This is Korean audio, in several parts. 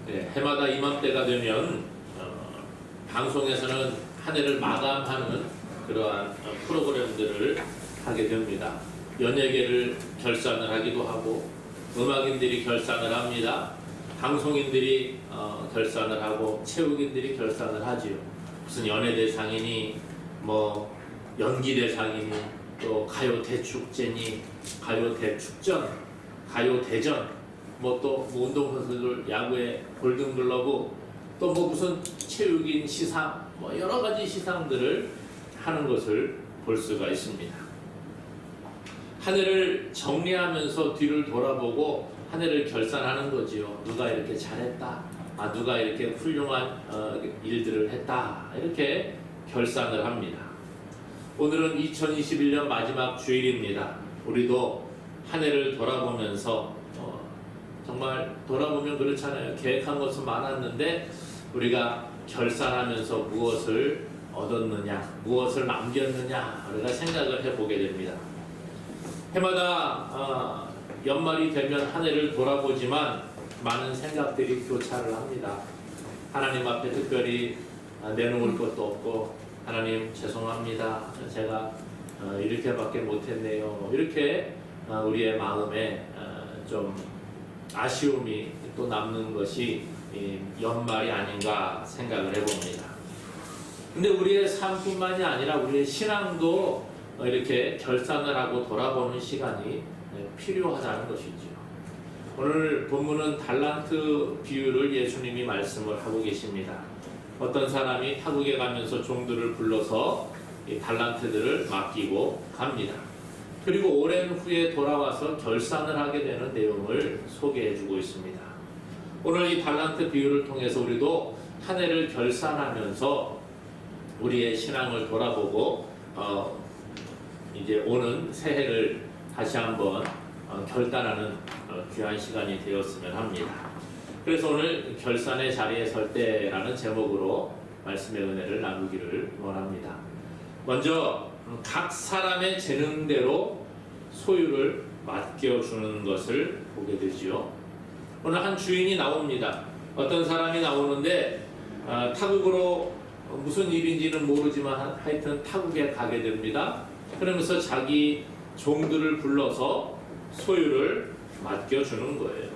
네, 해마다 이맘때가 되면 방송에서는 한 해를 마감하는 그러한 프로그램들을 하게 됩니다. 연예계를 결산을 하기도 하고 음악인들이 결산을 합니다. 방송인들이 결산을 하고 체육인들이 결산을 하지요. 무슨 연예대상이니 뭐 연기대상이니 또 가요대축제니 가요대축전 가요대전 뭐 또 운동선수들 야구의 골든글러브 또 뭐 무슨 체육인 시상 뭐 여러 가지 시상들을 하는 것을 볼 수가 있습니다. 한 해를 정리하면서 뒤를 돌아보고 한 해를 결산하는 거지요. 누가 이렇게 잘했다, 누가 이렇게 훌륭한 일들을 했다, 이렇게 결산을 합니다. 오늘은 2021년 마지막 주일입니다. 우리도 한 해를 돌아보면서 정말 돌아보면 그렇잖아요. 계획한 것은 많았는데 우리가 결산하면서 무엇을 얻었느냐, 무엇을 남겼느냐, 우리가 생각을 해보게 됩니다. 해마다 연말이 되면 한 해를 돌아보지만 많은 생각들이 교차를 합니다. 하나님 앞에 특별히 내놓을 것도 없고, 하나님 죄송합니다, 제가 이렇게밖에 못했네요, 이렇게 우리의 마음에 좀 아쉬움이 또 남는 것이 연말이 아닌가 생각을 해봅니다. 근데 우리의 삶뿐만이 아니라 우리의 신앙도 이렇게 결산을 하고 돌아보는 시간이 필요하다는 것이죠. 오늘 본문은 달란트 비유를 예수님이 말씀을 하고 계십니다. 어떤 사람이 타국에 가면서 종들을 불러서 이 달란트들을 맡기고 갑니다. 그리고 오랜 후에 돌아와서 결산을 하게 되는 내용을 소개해주고 있습니다. 오늘 이 달란트 비유를 통해서 우리도 한 해를 결산하면서 우리의 신앙을 돌아보고 이제 오는 새해를 다시 한번 결단하는 귀한 시간이 되었으면 합니다. 그래서 오늘 결산의 자리에 설 때라는 제목으로 말씀의 은혜를 나누기를 원합니다. 먼저 각 사람의 재능대로 소유를 맡겨주는 것을 보게 되지요. 오늘 한 주인이 나옵니다. 어떤 사람이 나오는데 타국으로 무슨 일인지는 모르지만 하여튼 타국에 가게 됩니다. 그러면서 자기 종들을 불러서 소유를 맡겨주는 거예요.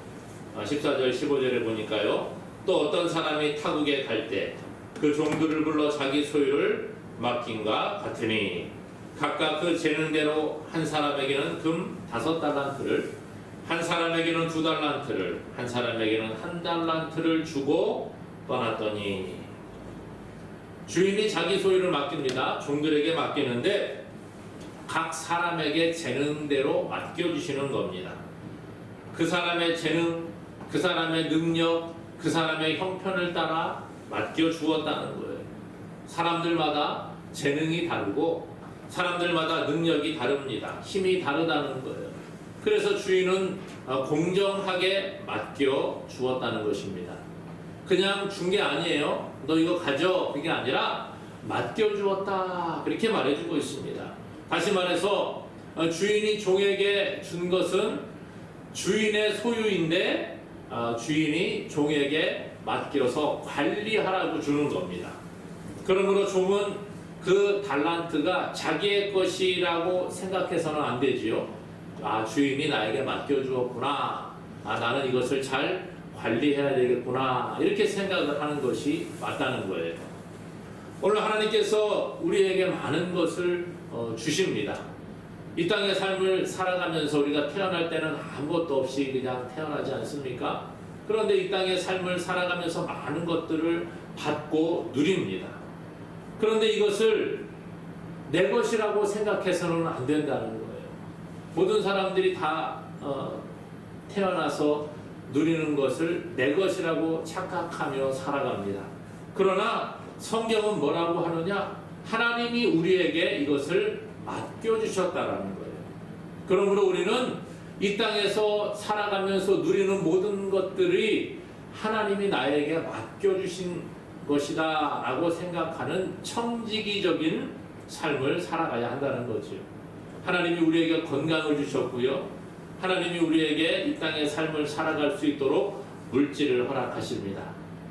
14절 15절에 보니까요, 또 어떤 사람이 타국에 갈 때 그 종들을 불러 자기 소유를 맡긴과 같으니 각각 그 재능대로 한 사람에게는 금 5달란트를, 한 사람에게는 2달란트를, 한 사람에게는 1달란트를 주고 떠났더니, 주인이 자기 소유를 맡깁니다. 종들에게 맡기는데 각 사람에게 재능대로 맡겨주시는 겁니다. 그 사람의 재능, 그 사람의 능력, 그 사람의 형편을 따라 맡겨주었다는 거예요. 사람들마다 재능이 다르고 사람들마다 능력이 다릅니다. 힘이 다르다는 거예요. 그래서 주인은 공정하게 맡겨주었다는 것입니다. 그냥 준 게 아니에요. 너 이거 가져, 그게 아니라 맡겨주었다, 그렇게 말해주고 있습니다. 다시 말해서 주인이 종에게 준 것은 주인의 소유인데 주인이 종에게 맡겨서 관리하라고 주는 겁니다. 그러므로 종은 그 달란트가 자기의 것이라고 생각해서는 안 되지요. 주인이 나에게 맡겨주었구나, 나는 이것을 잘 관리해야 되겠구나, 이렇게 생각을 하는 것이 맞다는 거예요. 오늘 하나님께서 우리에게 많은 것을 주십니다. 이 땅의 삶을 살아가면서 우리가 태어날 때는 아무것도 없이 그냥 태어나지 않습니까? 그런데 이 땅의 삶을 살아가면서 많은 것들을 받고 누립니다. 그런데 이것을 내 것이라고 생각해서는 안 된다는 거예요. 모든 사람들이 다 태어나서 누리는 것을 내 것이라고 착각하며 살아갑니다. 그러나 성경은 뭐라고 하느냐? 하나님이 우리에게 이것을 맡겨주셨다라는 거예요. 그러므로 우리는 이 땅에서 살아가면서 누리는 모든 것들이 하나님이 나에게 맡겨주신 것이다 라고 생각하는 청지기적인 삶을 살아가야 한다는 거죠. 하나님이 우리에게 건강을 주셨고요, 하나님이 우리에게 이 땅의 삶을 살아갈 수 있도록 물질을 허락하십니다.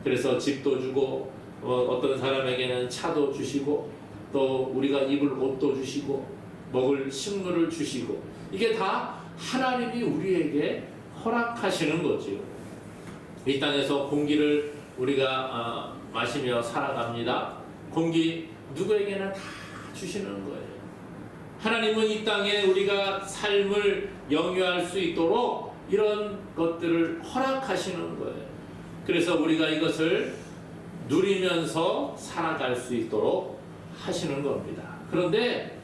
그래서 집도 주고 어떤 사람에게는 차도 주시고 또 우리가 입을 옷도 주시고 먹을 식물을 주시고 이게 다 하나님이 우리에게 허락하시는 거지요. 이 땅에서 공기를 우리가 마시며 살아갑니다. 공기 누구에게나 다 주시는 거예요. 하나님은 이 땅에 우리가 삶을 영위할 수 있도록 이런 것들을 허락하시는 거예요. 그래서 우리가 이것을 누리면서 살아갈 수 있도록 하시는 겁니다. 그런데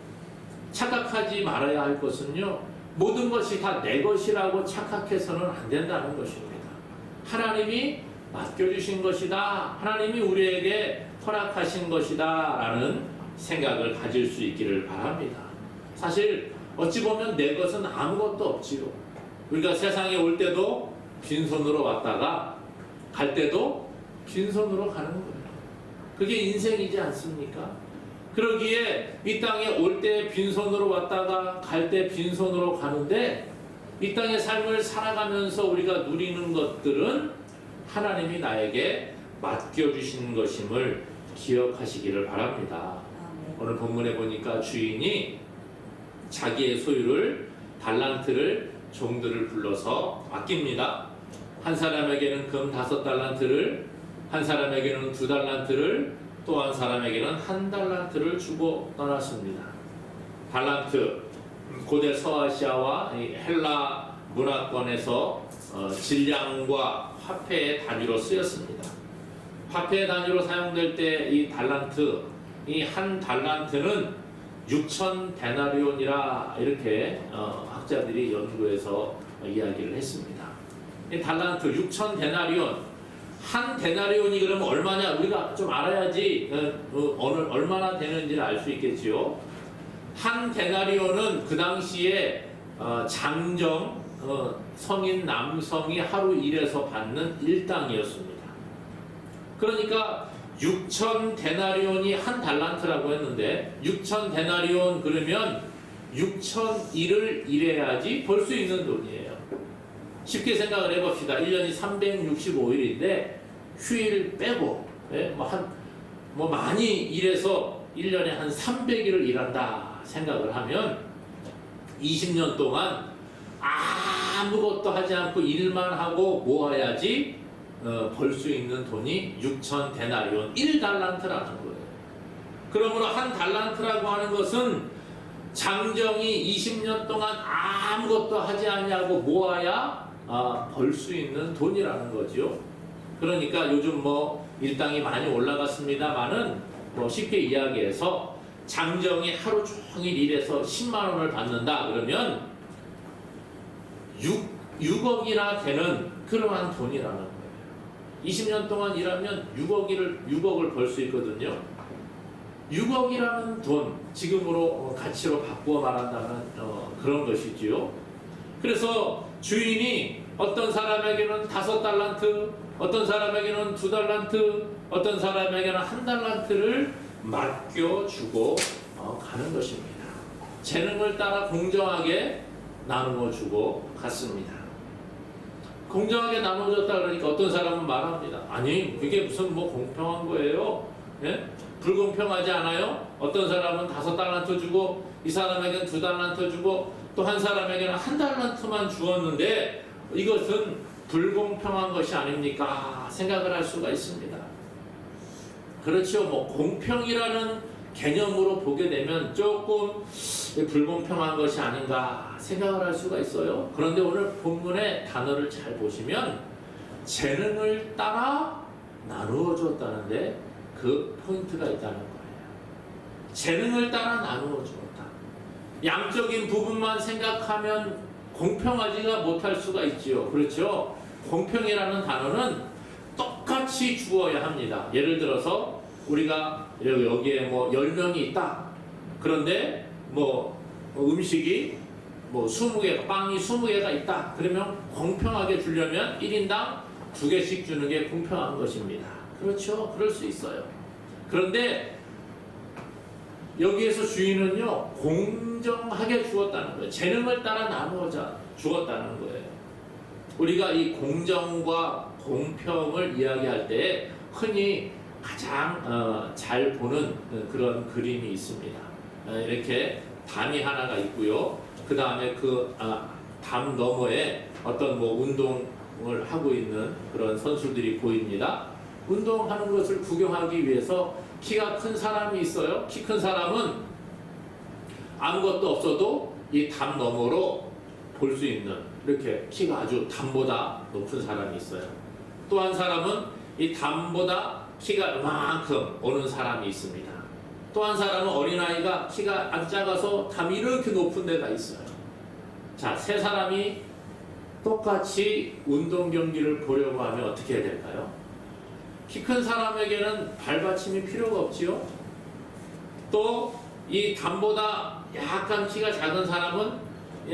착각하지 말아야 할 것은요, 모든 것이 다 내 것이라고 착각해서는 안 된다는 것입니다. 하나님이 맡겨주신 것이다, 하나님이 우리에게 허락하신 것이다 라는 생각을 가질 수 있기를 바랍니다. 사실 어찌 보면 내 것은 아무것도 없지요. 우리가 세상에 올 때도 빈손으로 왔다가 갈 때도 빈손으로 가는 거예요. 그게 인생이지 않습니까? 그러기에 이 땅에 올 때 빈손으로 왔다가 갈 때 빈손으로 가는데, 이 땅의 삶을 살아가면서 우리가 누리는 것들은 하나님이 나에게 맡겨주신 것임을 기억하시기를 바랍니다. 오늘 본문에 보니까 주인이 자기의 소유를, 달란트를, 종들을 불러서 맡깁니다. 한 사람에게는 금 5달란트를, 한 사람에게는 2달란트를, 또 한 사람에게는 1달란트를 주고 떠났습니다. 달란트, 고대 서아시아와 헬라 문화권에서 질량과 화폐의 단위로 쓰였습니다. 화폐의 단위로 사용될 때 이 달란트, 이 한 달란트는 6천 데나리온이라 이렇게 학자들이 연구해서 이야기를 했습니다. 이 달란트 6천 데나리온, 한 데나리온이 그러면 얼마냐? 우리가 좀 알아야지 얼마나 되는지를 알 수 있겠지요. 한 데나리온은 그 당시에 장정, 성인 남성이 하루 일해서 받는 일당이었습니다. 그러니까 6천 데나리온이 한 달란트라고 했는데 6천 데나리온 그러면 6천 일을 일해야지 벌 수 있는 돈이에요. 쉽게 생각을 해봅시다. 1년이 365일인데 휴일 빼고 많이 일해서 1년에 한 300일을 일한다 생각을 하면 20년 동안 아무것도 하지 않고 일만 하고 모아야지 벌 수 있는 돈이 6천 데나리온 1달란트라는 거예요. 그러므로 한 달란트라고 하는 것은 장정이 20년 동안 아무것도 하지 않냐고 모아야 벌 수 있는 돈이라는 거죠. 그러니까 요즘 일당이 많이 올라갔습니다만은 쉽게 이야기해서 장정이 하루 종일 일해서 10만 원을 받는다 그러면 6억이나 되는 그러한 돈이라는 거예요. 20년 동안 일하면 6억을 벌 수 있거든요. 6억이라는 돈, 지금으로 가치로 바꾸어 말한다면 그런 것이지요. 그래서 주인이 어떤 사람에게는 5달란트, 어떤 사람에게는 2달란트, 어떤 사람에게는 1달란트를 맡겨주고 가는 것입니다. 재능을 따라 공정하게 나누어 주고 갔습니다. 공정하게 나눠줬다 그러니까 어떤 사람은 말합니다. 아니, 그게 무슨 공평한 거예요? 예? 불공평하지 않아요? 어떤 사람은 5달란트 주고 이 사람에게는 2달란트 주고 또 한 사람에게는 1달란트만 주었는데 이것은 불공평한 것이 아닙니까? 생각을 할 수가 있습니다. 그렇죠. 공평이라는 개념으로 보게 되면 조금 불공평한 것이 아닌가 생각을 할 수가 있어요. 그런데 오늘 본문의 단어를 잘 보시면 재능을 따라 나누어 줬다는데 그 포인트가 있다는 거예요. 재능을 따라 나누어 주었다. 양적인 부분만 생각하면 공평하지가 못할 수가 있지요. 그렇죠? 공평이라는 단어는 똑같이 주어야 합니다. 예를 들어서 우리가 여기에 10명이 있다. 그런데 음식이 20개, 빵이 20개가 있다. 그러면 공평하게 주려면 1인당 2개씩 주는 게 공평한 것입니다. 그렇죠? 그럴 수 있어요. 그런데 여기에서 주인은요, 공정하게 주었다는 거예요. 재능을 따라 나누어자 주었다는 거예요. 우리가 이 공정과 공평을 이야기할 때 흔히 가장 잘 보는 그런 그림이 있습니다. 이렇게 담이 하나가 있고요. 그 다음에 담 너머에 어떤 운동을 하고 있는 그런 선수들이 보입니다. 운동하는 것을 구경하기 위해서 키가 큰 사람이 있어요. 키 큰 사람은 아무것도 없어도 이 담 너머로 볼 수 있는, 이렇게 키가 아주 담보다 높은 사람이 있어요. 또 한 사람은 이 담보다 키가 이만큼 오는 사람이 있습니다. 또 한 사람은 어린아이가 키가 아주 작아서 담이 이렇게 높은 데가 있어요. 자, 세 사람이 똑같이 운동 경기를 보려고 하면 어떻게 해야 될까요? 키 큰 사람에게는 발받침이 필요가 없지요. 또 이 담보다 약간 키가 작은 사람은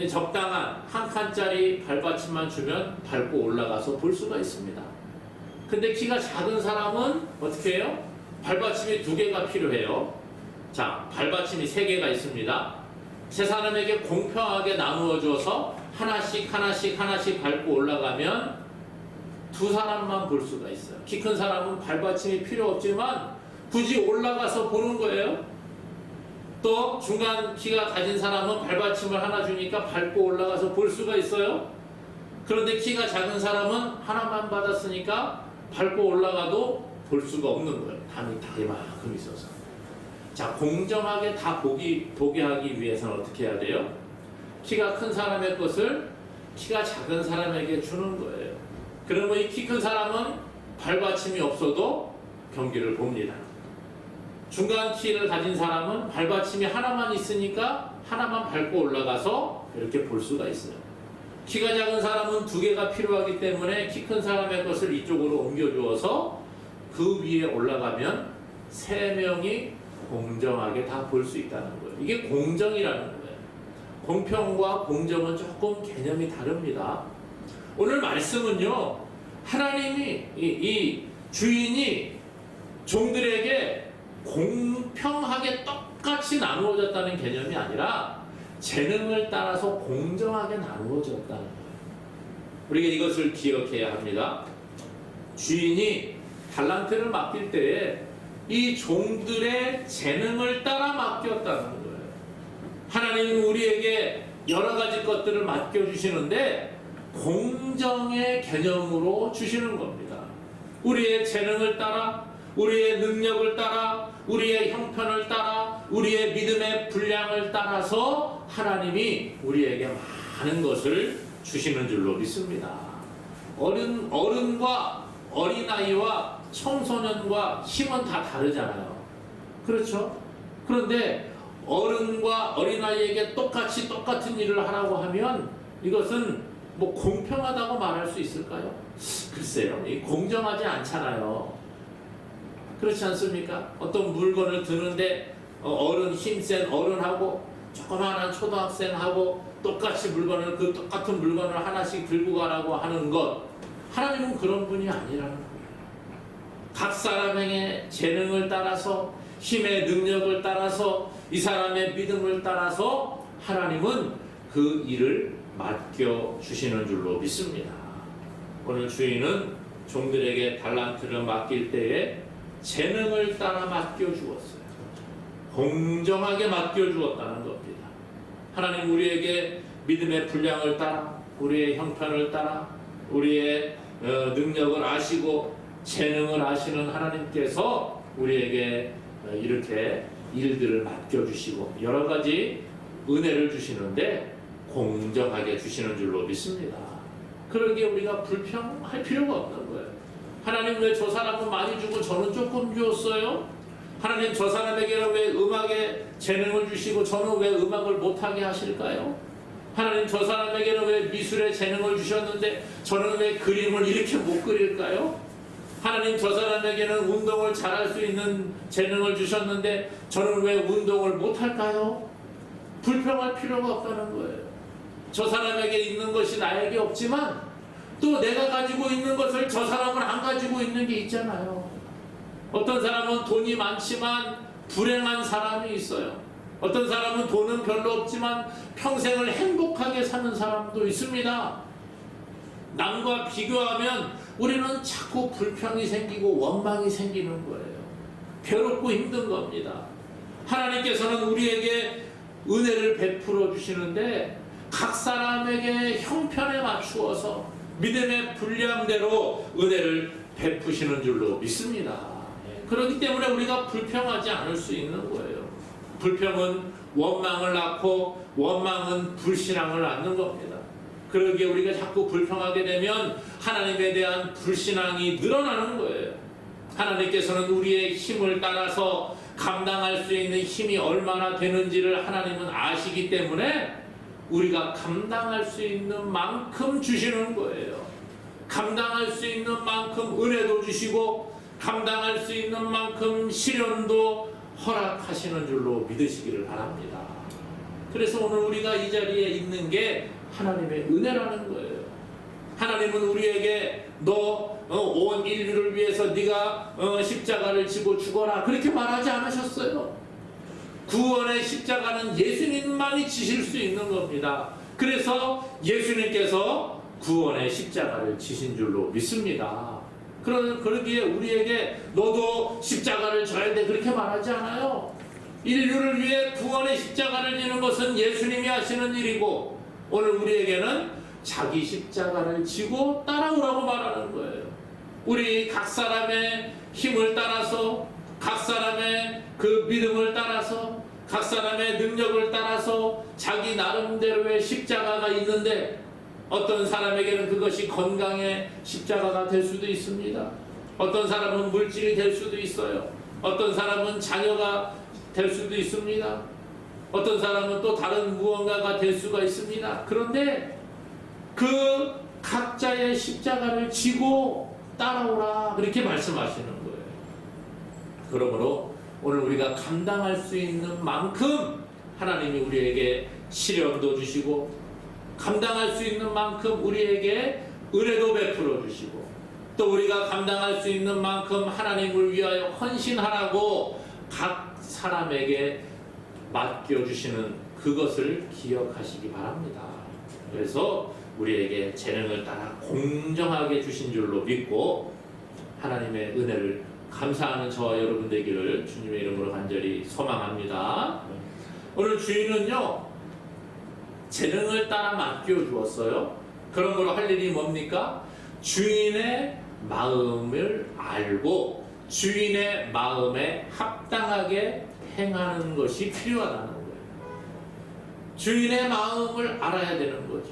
적당한 한 칸짜리 발받침만 주면 밟고 올라가서 볼 수가 있습니다. 근데 키가 작은 사람은 어떻게 해요? 발받침이 2개가 필요해요. 자, 발받침이 3개가 있습니다. 세 사람에게 공평하게 나누어 줘서 하나씩 밟고 올라가면 2사람만 볼 수가 있어요. 키 큰 사람은 발받침이 필요 없지만 굳이 올라가서 보는 거예요. 또 중간 키가 가진 사람은 발받침을 하나 주니까 밟고 올라가서 볼 수가 있어요. 그런데 키가 작은 사람은 하나만 받았으니까 밟고 올라가도 볼 수가 없는 거예요. 담이 다 이만큼 있어서. 자, 공정하게 다 보게 하기 위해서는 어떻게 해야 돼요? 키가 큰 사람의 것을 키가 작은 사람에게 주는 거예요. 그러면 이 키 큰 사람은 발받침이 없어도 경기를 봅니다. 중간 키를 가진 사람은 발받침이 하나만 있으니까 하나만 밟고 올라가서 이렇게 볼 수가 있어요. 키가 작은 사람은 2개가 필요하기 때문에 키 큰 사람의 것을 이쪽으로 옮겨주어서 그 위에 올라가면 3명이 공정하게 다 볼 수 있다는 거예요. 이게 공정이라는 거예요. 공평과 공정은 조금 개념이 다릅니다. 오늘 말씀은요, 하나님이 이 주인이 종들에게 공평하게 똑같이 나누어졌다는 개념이 아니라 재능을 따라서 공정하게 나누어졌다는 거예요. 우리가 이것을 기억해야 합니다. 주인이 달란트를 맡길 때에 이 종들의 재능을 따라 맡겼다는 거예요. 하나님은 우리에게 여러 가지 것들을 맡겨주시는데 공정의 개념으로 주시는 겁니다. 우리의 재능을 따라, 우리의 능력을 따라, 우리의 형편을 따라, 우리의 믿음의 분량을 따라서 하나님이 우리에게 많은 것을 주시는 줄로 믿습니다. 어른과 어린아이와 청소년과 힘은 다 다르잖아요. 그렇죠? 그런데 어른과 어린아이에게 똑같은 일을 하라고 하면 이것은 공평하다고 말할 수 있을까요? 글쎄요, 공정하지 않잖아요. 그렇지 않습니까? 어떤 물건을 드는데 힘센 어른하고 조그마한 초등학생하고 똑같은 물건을 하나씩 들고 가라고 하는 것, 하나님은 그런 분이 아니라는 거예요. 각 사람의 재능을 따라서, 힘의 능력을 따라서, 이 사람의 믿음을 따라서 하나님은 그 일을 맡겨주시는 줄로 믿습니다. 오늘 주인은 종들에게 달란트를 맡길 때에 재능을 따라 맡겨주었어요. 공정하게 맡겨주었다는 겁니다. 하나님 우리에게 믿음의 분량을 따라, 우리의 형편을 따라, 우리의 능력을 아시고 재능을 아시는 하나님께서 우리에게 이렇게 일들을 맡겨주시고 여러 가지 은혜를 주시는데 공정하게 주시는 줄로 믿습니다. 그러기에 우리가 불평할 필요가 없는 거예요. 하나님 왜 저 사람은 많이 주고 저는 조금 주었어요? 하나님 저 사람에게는 왜 음악에 재능을 주시고 저는 왜 음악을 못하게 하실까요? 하나님 저 사람에게는 왜 미술에 재능을 주셨는데 저는 왜 그림을 이렇게 못 그릴까요? 하나님 저 사람에게는 운동을 잘할 수 있는 재능을 주셨는데 저는 왜 운동을 못할까요? 불평할 필요가 없다는 거예요. 저 사람에게 있는 것이 나에게 없지만 또 내가 가지고 있는 것을 저 사람은 안 가지고 있는 게 있잖아요. 어떤 사람은 돈이 많지만 불행한 사람이 있어요. 어떤 사람은 돈은 별로 없지만 평생을 행복하게 사는 사람도 있습니다. 남과 비교하면 우리는 자꾸 불평이 생기고 원망이 생기는 거예요. 괴롭고 힘든 겁니다. 하나님께서는 우리에게 은혜를 베풀어 주시는데 각 사람에게 형편에 맞추어서 믿음의 분량대로 은혜를 베푸시는 줄로 믿습니다. 그렇기 때문에 우리가 불평하지 않을 수 있는 거예요. 불평은 원망을 낳고 원망은 불신앙을 낳는 겁니다. 그러기에 우리가 자꾸 불평하게 되면 하나님에 대한 불신앙이 늘어나는 거예요. 하나님께서는 우리의 힘을 따라서 감당할 수 있는 힘이 얼마나 되는지를 하나님은 아시기 때문에 우리가 감당할 수 있는 만큼 주시는 거예요. 감당할 수 있는 만큼 은혜도 주시고 감당할 수 있는 만큼 시련도 허락하시는 줄로 믿으시기를 바랍니다. 그래서 오늘 우리가 이 자리에 있는 게 하나님의 은혜라는 거예요. 하나님은 우리에게 너 온 인류를 위해서 네가 십자가를 지고 죽어라 그렇게 말하지 않으셨어요. 구원의 십자가는 예수님만이 지실 수 있는 겁니다. 그래서 예수님께서 구원의 십자가를 지신 줄로 믿습니다. 그러기에 우리에게 너도 십자가를 져야 돼 그렇게 말하지 않아요. 인류를 위해 구원의 십자가를 지는 것은 예수님이 하시는 일이고 오늘 우리에게는 자기 십자가를 지고 따라오라고 말하는 거예요. 우리 각 사람의 힘을 따라서 각 사람의 그 믿음을 따라서 각 사람의 능력을 따라서 자기 나름대로의 십자가가 있는데 어떤 사람에게는 그것이 건강의 십자가가 될 수도 있습니다. 어떤 사람은 물질이 될 수도 있어요. 어떤 사람은 자녀가 될 수도 있습니다. 어떤 사람은 또 다른 무언가가 될 수가 있습니다. 그런데 그 각자의 십자가를 지고 따라오라 그렇게 말씀하시는 거예요. 그러므로 오늘 우리가 감당할 수 있는 만큼 하나님이 우리에게 시련도 주시고 감당할 수 있는 만큼 우리에게 은혜도 베풀어 주시고 또 우리가 감당할 수 있는 만큼 하나님을 위하여 헌신하라고 각 사람에게 맡겨주시는 그것을 기억하시기 바랍니다. 그래서 우리에게 재능을 따라 공정하게 주신 줄로 믿고 하나님의 은혜를 감사하는 저와 여러분 되기를 주님의 이름으로 간절히 소망합니다. 오늘 주인은요 재능을 따라 맡겨주었어요. 그런 걸로 할 일이 뭡니까? 주인의 마음을 알고 주인의 마음에 합당하게 행하는 것이 필요하다는 거예요. 주인의 마음을 알아야 되는 거죠.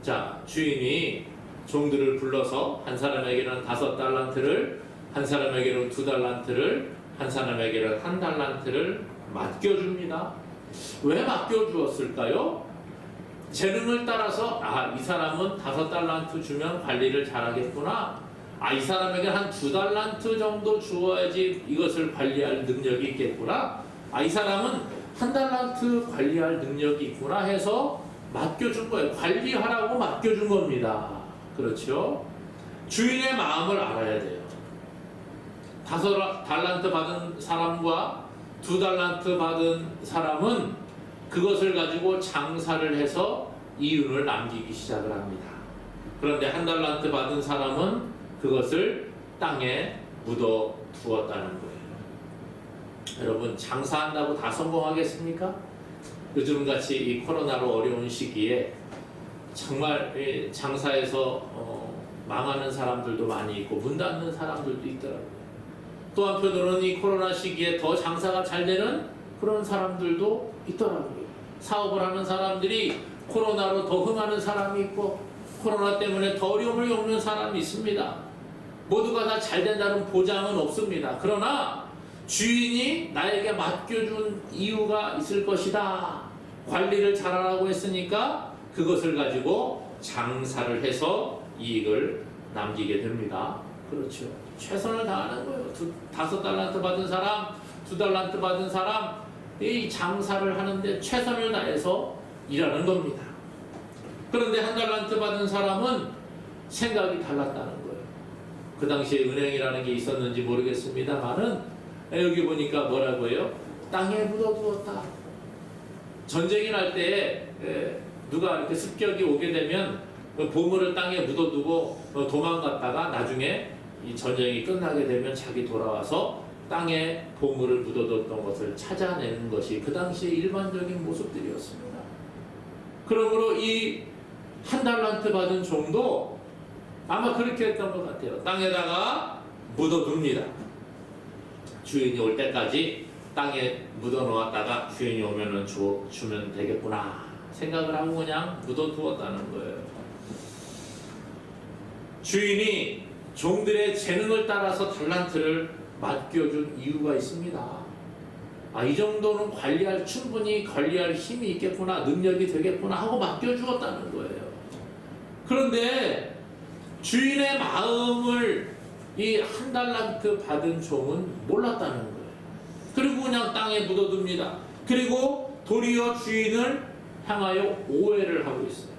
자, 주인이 종들을 불러서 한 사람에게는 5달란트를 한 사람에게는 2달란트를 한 사람에게는 1달란트를 맡겨줍니다. 왜 맡겨주었을까요? 재능을 따라서 이 사람은 5달란트 주면 관리를 잘하겠구나. 이 사람에게 한 2달란트 정도 주어야지 이것을 관리할 능력이 있겠구나. 이 사람은 1달란트 관리할 능력이 있구나 해서 맡겨준 거예요. 관리하라고 맡겨준 겁니다. 그렇죠? 주인의 마음을 알아야 돼요. 5달란트 받은 사람과 2달란트 받은 사람은 그것을 가지고 장사를 해서 이윤을 남기기 시작을 합니다. 그런데 1달란트 받은 사람은 그것을 땅에 묻어 두었다는 거예요. 여러분, 장사한다고 다 성공하겠습니까? 요즘같이 이 코로나로 어려운 시기에 정말 장사에서 망하는 사람들도 많이 있고 문 닫는 사람들도 있더라고요. 또 한편으로는 이 코로나 시기에 더 장사가 잘 되는 그런 사람들도 있더라고요. 사업을 하는 사람들이 코로나로 더 흥하는 사람이 있고 코로나 때문에 더 어려움을 겪는 사람이 있습니다. 모두가 다 잘 된다는 보장은 없습니다. 그러나 주인이 나에게 맡겨준 이유가 있을 것이다. 관리를 잘하라고 했으니까 그것을 가지고 장사를 해서 이익을 남기게 됩니다. 그렇죠. 최선을 다하는 거예요. 5달란트 받은 사람, 2달란트 받은 사람, 이 장사를 하는데 최선을 다해서 일하는 겁니다. 그런데 1달란트 받은 사람은 생각이 달랐다는 거예요. 그 당시에 은행이라는 게 있었는지 모르겠습니다만은 여기 보니까 뭐라고 해요? 땅에 묻어두었다. 전쟁이 날 때에 누가 이렇게 습격이 오게 되면 보물을 땅에 묻어두고 도망갔다가 나중에 이 전쟁이 끝나게 되면 자기 돌아와서 땅에 보물을 묻어뒀던 것을 찾아내는 것이 그 당시의 일반적인 모습들이었습니다. 그러므로 이 한 달란트 받은 종도 아마 그렇게 했던 것 같아요. 땅에다가 묻어둡니다. 주인이 올 때까지 땅에 묻어놓았다가 주인이 오면은 주면 되겠구나 생각을 하고 그냥 묻어두었다는 거예요. 주인이 종들의 재능을 따라서 달란트를 맡겨준 이유가 있습니다. 이 정도는 충분히 관리할 힘이 있겠구나, 능력이 되겠구나 하고 맡겨주었다는 거예요. 그런데 주인의 마음을 이 한 달란트 받은 종은 몰랐다는 거예요. 그리고 그냥 땅에 묻어둡니다. 그리고 도리어 주인을 향하여 오해를 하고 있어요.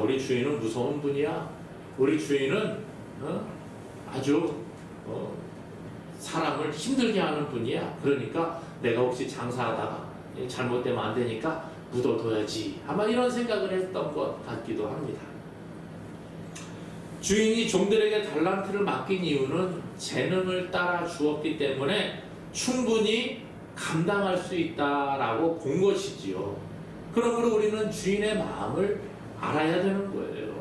우리 주인은 무서운 분이야. 우리 주인은 아주 사람을 힘들게 하는 분이야. 그러니까 내가 혹시 장사하다가 잘못되면 안 되니까 묻어둬야지. 아마 이런 생각을 했던 것 같기도 합니다. 주인이 종들에게 달란트를 맡긴 이유는 재능을 따라 주었기 때문에 충분히 감당할 수 있다라고 본 것이지요. 그러므로 우리는 주인의 마음을 알아야 되는 거예요.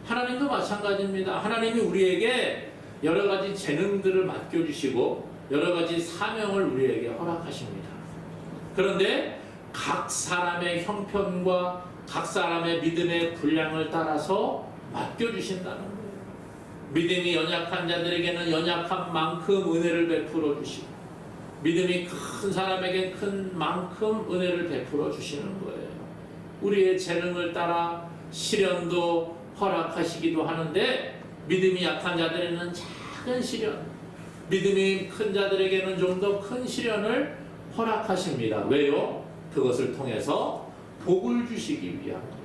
하나님도 마찬가지입니다. 하나님이 우리에게 여러 가지 재능들을 맡겨주시고 여러 가지 사명을 우리에게 허락하십니다. 그런데 각 사람의 형편과 각 사람의 믿음의 분량을 따라서 맡겨주신다는 거예요. 믿음이 연약한 자들에게는 연약한 만큼 은혜를 베풀어 주시고 믿음이 큰 사람에게 큰 만큼 은혜를 베풀어 주시는 거예요. 우리의 재능을 따라 시련도 허락하시기도 하는데 믿음이 약한 자들에게는 작은 시련, 믿음이 큰 자들에게는 좀 더 큰 시련을 허락하십니다. 왜요? 그것을 통해서 복을 주시기 위한 거예요.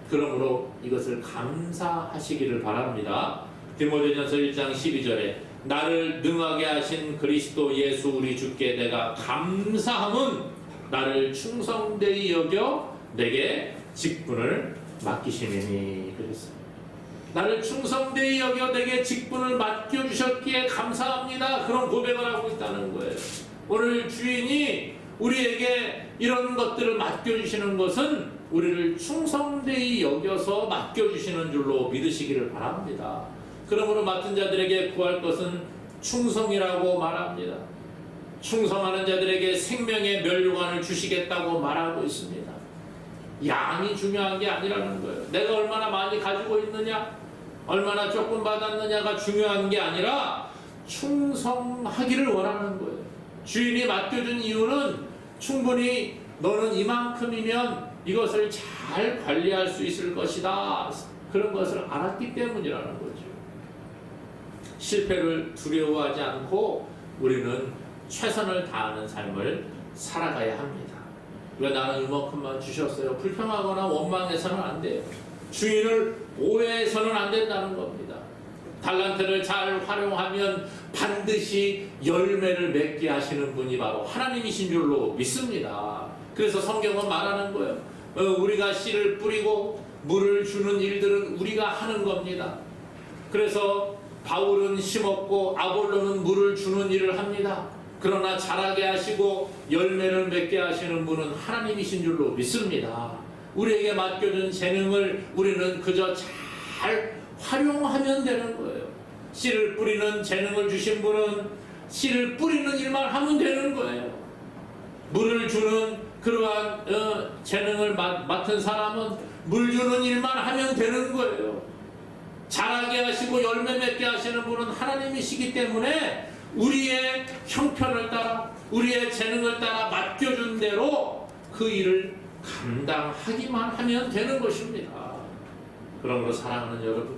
그러므로 이것을 감사하시기를 바랍니다. 디모데전서 1장 12절에 나를 능하게 하신 그리스도 예수 우리 주께 내가 감사함은 나를 충성되이 여겨 내게 직분을 맡기시니 그랬습니다. 나를 충성되이 여겨 내게 직분을 맡겨주셨기에 감사합니다. 그런 고백을 하고 있다는 거예요. 오늘 주인이 우리에게 이런 것들을 맡겨주시는 것은 우리를 충성되이 여겨서 맡겨주시는 줄로 믿으시기를 바랍니다. 그러므로 맡은 자들에게 구할 것은 충성이라고 말합니다. 충성하는 자들에게 생명의 면류관을 주시겠다고 말하고 있습니다. 양이 중요한 게 아니라는 거예요. 내가 얼마나 많이 가지고 있느냐, 얼마나 조금 받았느냐가 중요한 게 아니라 충성하기를 원하는 거예요. 주인이 맡겨준 이유는 충분히 너는 이만큼이면 이것을 잘 관리할 수 있을 것이다. 그런 것을 알았기 때문이라는 거죠. 실패를 두려워하지 않고 우리는 최선을 다하는 삶을 살아가야 합니다. 왜 나는 이만큼만 주셨어요? 불평하거나 원망해서는 안 돼요. 주인을 오해해서는 안 된다는 겁니다. 달란트를 잘 활용하면 반드시 열매를 맺게 하시는 분이 바로 하나님이신 줄로 믿습니다. 그래서 성경은 말하는 거예요. 우리가 씨를 뿌리고 물을 주는 일들은 우리가 하는 겁니다. 그래서 바울은 심었고 아볼로는 물을 주는 일을 합니다. 그러나 자라게 하시고 열매를 맺게 하시는 분은 하나님이신 줄로 믿습니다. 우리에게 맡겨준 재능을 우리는 그저 잘 활용하면 되는 거예요. 씨를 뿌리는 재능을 주신 분은 씨를 뿌리는 일만 하면 되는 거예요. 물을 주는 그러한 재능을 맡은 사람은 물 주는 일만 하면 되는 거예요. 자라게 하시고 열매 맺게 하시는 분은 하나님이시기 때문에 우리의 형편을 따라 우리의 재능을 따라 맡겨준 대로 그 일을 감당하기만 하면 되는 것입니다. 그러므로 사랑하는 여러분,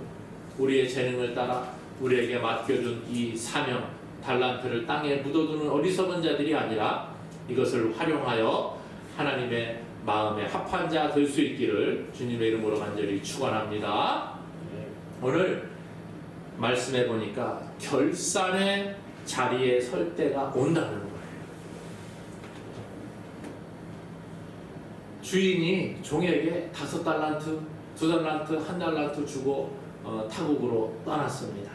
우리의 재능을 따라 우리에게 맡겨준 이 사명, 달란트를 땅에 묻어두는 어리석은 자들이 아니라 이것을 활용하여 하나님의 마음에 합한 자 될 수 있기를 주님의 이름으로 간절히 축원합니다. 오늘 말씀해 보니까 결산의 자리에 설 때가 온다는 거예요. 주인이 종에게 5달란트, 2달란트, 1달란트 주고 타국으로 떠났습니다.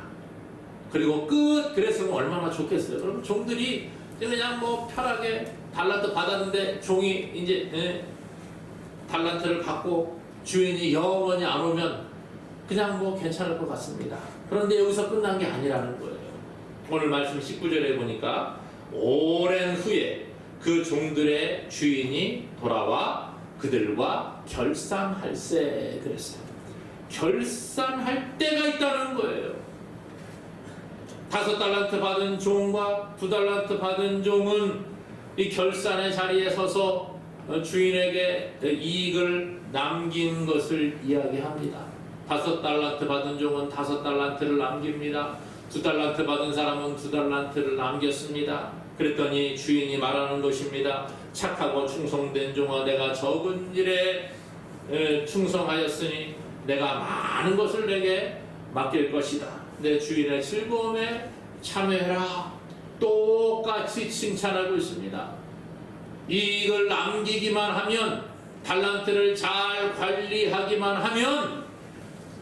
그리고 그랬으면 얼마나 좋겠어요. 그럼 종들이 그냥 뭐 편하게 달란트 받았는데 종이 이제 달란트를 받고 주인이 영원히 안 오면 그냥 뭐 괜찮을 것 같습니다. 그런데 여기서 끝난 게 아니라는 거예요. 오늘 말씀 19절에 보니까 오랜 후에 그 종들의 주인이 돌아와 그들과 결산할세 그랬어요. 결산할 때가 있다는 거예요. 5달란트 받은 종과 2달란트 받은 종은 이 결산의 자리에 서서 주인에게 이익을 남긴 것을 이야기합니다. 5달란트 받은 종은 5달란트를 남깁니다. 2달란트 받은 사람은 2달란트를 남겼습니다. 그랬더니 주인이 말하는 것입니다. 착하고 충성된 종아, 내가 적은 일에 충성하였으니 내가 많은 것을 내게 맡길 것이다. 내 주인의 즐거움에 참여해라. 똑같이 칭찬하고 있습니다. 이익을 남기기만 하면, 달란트를 잘 관리하기만 하면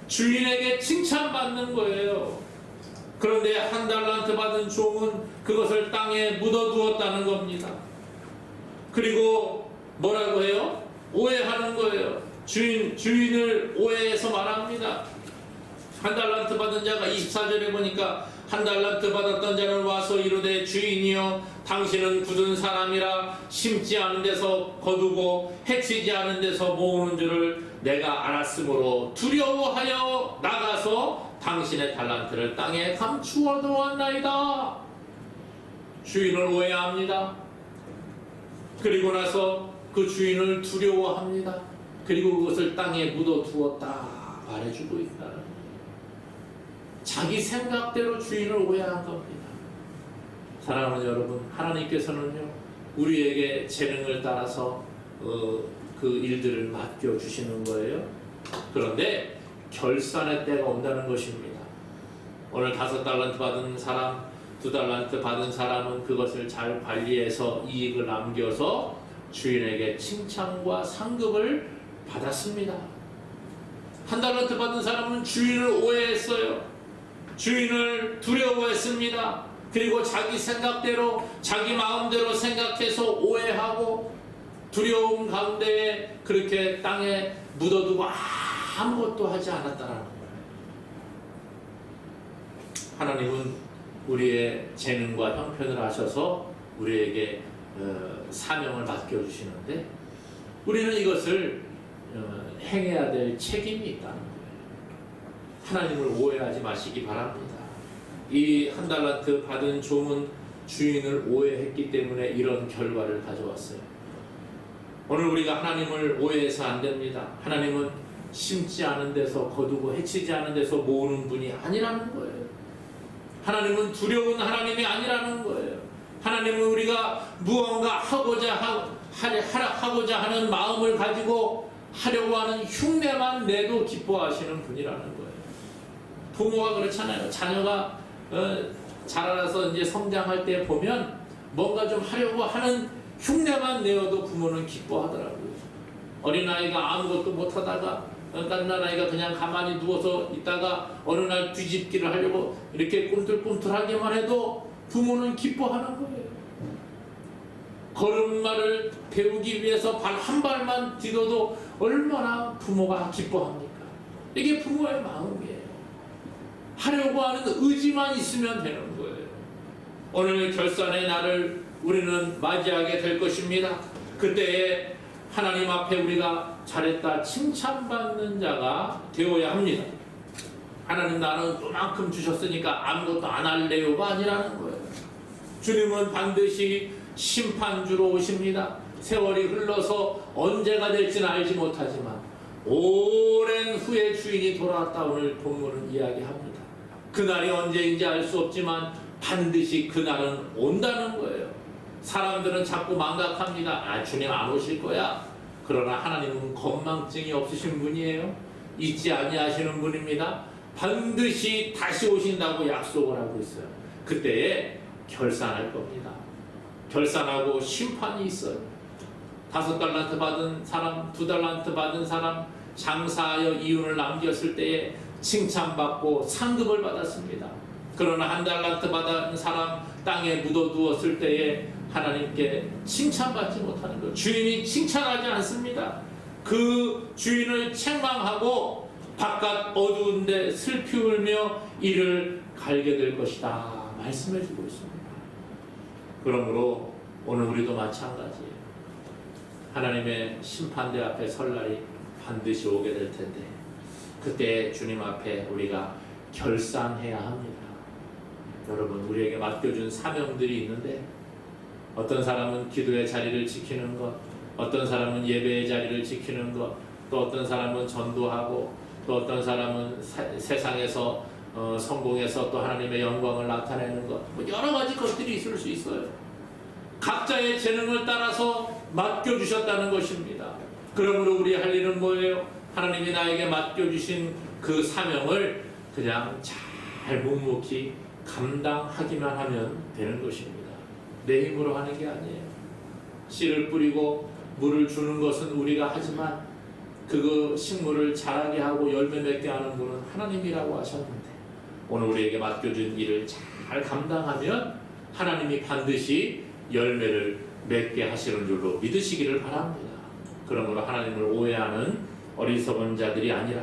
주인에게 칭찬받는 거예요. 그런데 1달란트 받은 종은 그것을 땅에 묻어두었다는 겁니다. 그리고 뭐라고 해요? 오해하는 거예요. 주인을 오해해서 말합니다. 1달란트 받은 자가 24절에 보니까 1달란트 받았던 자는 와서 이르되 주인이여, 당신은 굳은 사람이라 심지 않은 데서 거두고 해치지 않은 데서 모으는 줄을 내가 알았으므로 두려워하여 나가서 당신의 달란트를 땅에 감추어 두었나이다. 주인을 오해합니다. 그리고 나서 그 주인을 두려워합니다. 그리고 그것을 땅에 묻어두었다 말해주고 있다는 거예요. 자기 생각대로 주인을 오해한 겁니다. 사랑하는 여러분, 하나님께서는요, 우리에게 재능을 따라서 그 일들을 맡겨주시는 거예요. 그런데 결산의 때가 온다는 것입니다. 오늘 5달란트 받은 사람, 2달란트 받은 사람은 그것을 잘 관리해서 이익을 남겨서 주인에게 칭찬과 상급을 받았습니다. 1달란트 받은 사람은 주인을 오해했어요. 주인을 두려워했습니다. 그리고 자기 생각대로, 자기 마음대로 생각해서 오해하고 두려움 가운데에 그렇게 땅에 묻어두고 아무것도 하지 않았다는 거예요. 하나님은 우리의 재능과 형편을 아셔서 우리에게 사명을 맡겨주시는데, 우리는 이것을 행해야 될 책임이 있다는 거예요. 하나님을 오해하지 마시기 바랍니다. 이 1달란트 받은 종은 주인을 오해했기 때문에 이런 결과를 가져왔어요. 오늘 우리가 하나님을 오해해서 안 됩니다. 하나님은 심지 않은 데서 거두고 해치지 않은 데서 모으는 분이 아니라는 거예요. 하나님은 두려운 하나님이 아니라는 거예요. 하나님은 우리가 무언가 하고자 하는 마음을 가지고 하려고 하는 흉내만 내도 기뻐하시는 분이라는 거예요. 부모가 그렇잖아요. 자녀가 자라나서 이제 성장할 때 보면 뭔가 좀 하려고 하는 흉내만 내어도 부모는 기뻐하더라고요. 어린아이가 아무것도 못하다가 딴 아이가 그냥 가만히 누워서 있다가 어느 날 뒤집기를 하려고 이렇게 꿈틀꿈틀하기만 해도 부모는 기뻐하는 거예요. 걸음마를 배우기 위해서 발 한 발만 디뎌도 얼마나 부모가 기뻐합니까? 이게 부모의 마음이에요. 하려고 하는 의지만 있으면 되는 거예요. 오늘 결산의 날을 우리는 맞이하게 될 것입니다. 그때에 하나님 앞에 우리가 잘했다 칭찬받는 자가 되어야 합니다. 하나님 나는 그만큼 주셨으니까 아무것도 안 할래요가 아니라는 거예요. 주님은 반드시 심판주로 오십니다. 세월이 흘러서 언제가 될지는 알지 못하지만 오랜 후에 주인이 돌아왔다 오늘 본문은 이야기합니다. 그날이 언제인지 알 수 없지만 반드시 그날은 온다는 거예요. 사람들은 자꾸 망각합니다. 주님 안 오실 거야. 그러나 하나님은 건망증이 없으신 분이에요. 잊지 아니하시는 분입니다. 반드시 다시 오신다고 약속을 하고 있어요. 그때에 결산할 겁니다. 결산하고 심판이 있어요. 5달란트 받은 사람, 2달란트 받은 사람, 장사하여 이윤을 남겼을 때에 칭찬받고 상급을 받았습니다. 그러나 한 달란트 받은 사람 땅에 묻어두었을 때에 하나님께 칭찬받지 못하는 것. 주인이 칭찬하지 않습니다. 그 주인을 책망하고 바깥 어두운 데 슬피 울며 이를 갈게 될 것이다 말씀해 주고 있습니다. 그러므로 오늘 우리도 마찬가지예요. 하나님의 심판대 앞에 설 날이 반드시 오게 될 텐데 그때 주님 앞에 우리가 결산해야 합니다. 여러분, 우리에게 맡겨준 사명들이 있는데 어떤 사람은 기도의 자리를 지키는 것, 어떤 사람은 예배의 자리를 지키는 것, 또 어떤 사람은 전도하고, 또 어떤 사람은 세상에서 성공해서 또 하나님의 영광을 나타내는 것, 뭐 여러 가지 것들이 있을 수 있어요. 각자의 재능을 따라서 맡겨주셨다는 것입니다. 그러므로 우리 할 일은 뭐예요? 하나님이 나에게 맡겨주신 그 사명을 그냥 잘 묵묵히 감당하기만 하면 되는 것입니다. 내 힘으로 하는 게 아니에요. 씨를 뿌리고 물을 주는 것은 우리가 하지만 그 식물을 자라게 하고 열매 맺게 하는 분은 하나님이라고 하셨는데 오늘 우리에게 맡겨준 일을 잘 감당하면 하나님이 반드시 열매를 맺게 하시는 줄로 믿으시기를 바랍니다. 그러므로 하나님을 오해하는 어리석은 자들이 아니라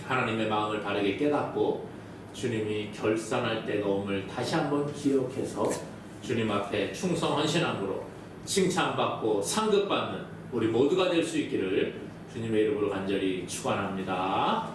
하나님의 마음을 바르게 깨닫고 주님이 결산할 때가 옴을 다시 한번 기억해서 주님 앞에 충성 헌신함으로 칭찬받고 상급받는 우리 모두가 될 수 있기를 주님의 이름으로 간절히 축원합니다.